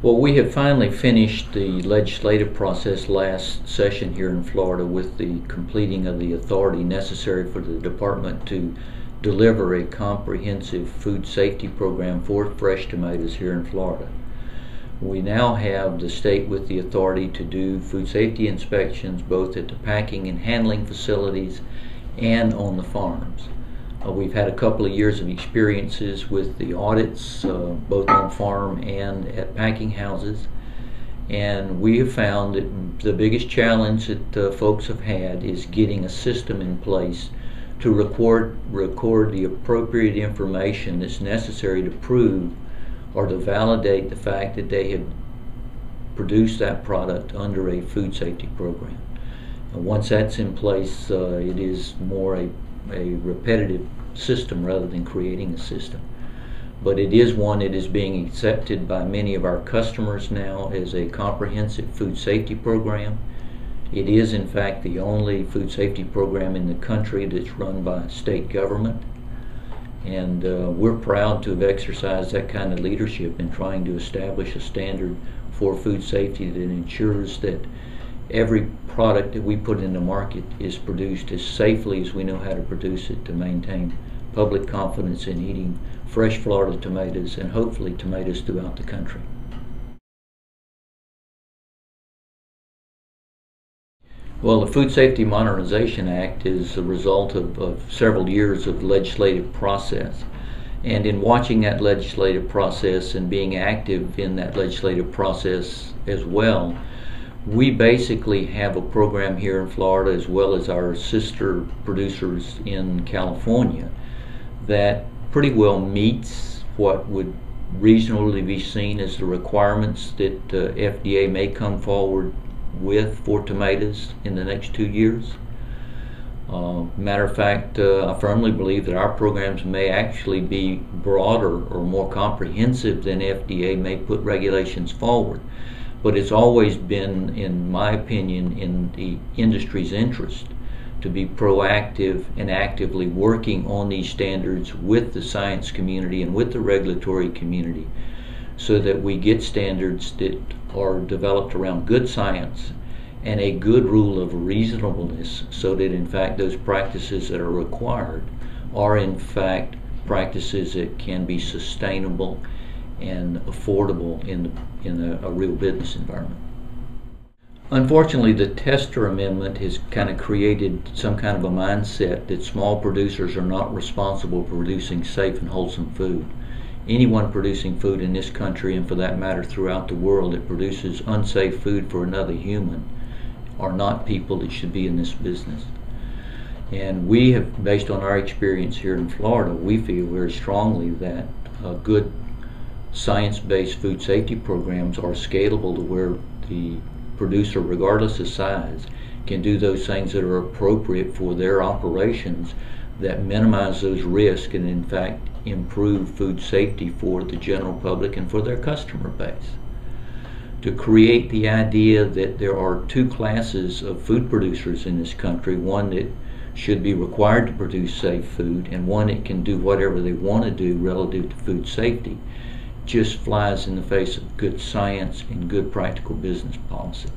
Well, we have finally finished the legislative process last session here in Florida with the completing of the authority necessary for the department to deliver a comprehensive food safety program for fresh tomatoes here in Florida. We now have the state with the authority to do food safety inspections both at the packing and handling facilities and on the farms. We've had a couple of years of experiences with the audits, both on farm and at packing houses, and we have found that the biggest challenge that folks have had is getting a system in place to record the appropriate information that's necessary to prove or to validate the fact that they have produced that product under a food safety program. And once that's in place, it is more a repetitive system rather than creating a system. But it is one that is being accepted by many of our customers now as a comprehensive food safety program. It is in fact the only food safety program in the country that's run by state government, and we're proud to have exercised that kind of leadership in trying to establish a standard for food safety that ensures that every product that we put in the market is produced as safely as we know how to produce it to maintain public confidence in eating fresh Florida tomatoes and hopefully tomatoes throughout the country. Well, the Food Safety Modernization Act is a result of several years of legislative process. And in watching that legislative process and being active in that legislative process as well, we basically have a program here in Florida as well as our sister producers in California that pretty well meets what would reasonably be seen as the requirements that FDA may come forward with for tomatoes in the next 2 years. Matter of fact, I firmly believe that our programs may actually be broader or more comprehensive than FDA may put regulations forward. But it's always been, in my opinion, in the industry's interest to be proactive and actively working on these standards with the science community and with the regulatory community so that we get standards that are developed around good science and a good rule of reasonableness so that in fact those practices that are required are in fact practices that can be sustainable and affordable in a real business environment. Unfortunately, the Tester Amendment has kind of created some kind of a mindset that small producers are not responsible for producing safe and wholesome food. Anyone producing food in this country, and for that matter throughout the world, that produces unsafe food for another human are not people that should be in this business. And we have, based on our experience here in Florida, we feel very strongly that good science-based food safety programs are scalable to where the producer, regardless of size, can do those things that are appropriate for their operations that minimize those risks and in fact improve food safety for the general public and for their customer base. To create the idea that there are two classes of food producers in this country, one that should be required to produce safe food and one that can do whatever they want to do relative to food safety, just flies in the face of good science and good practical business policy.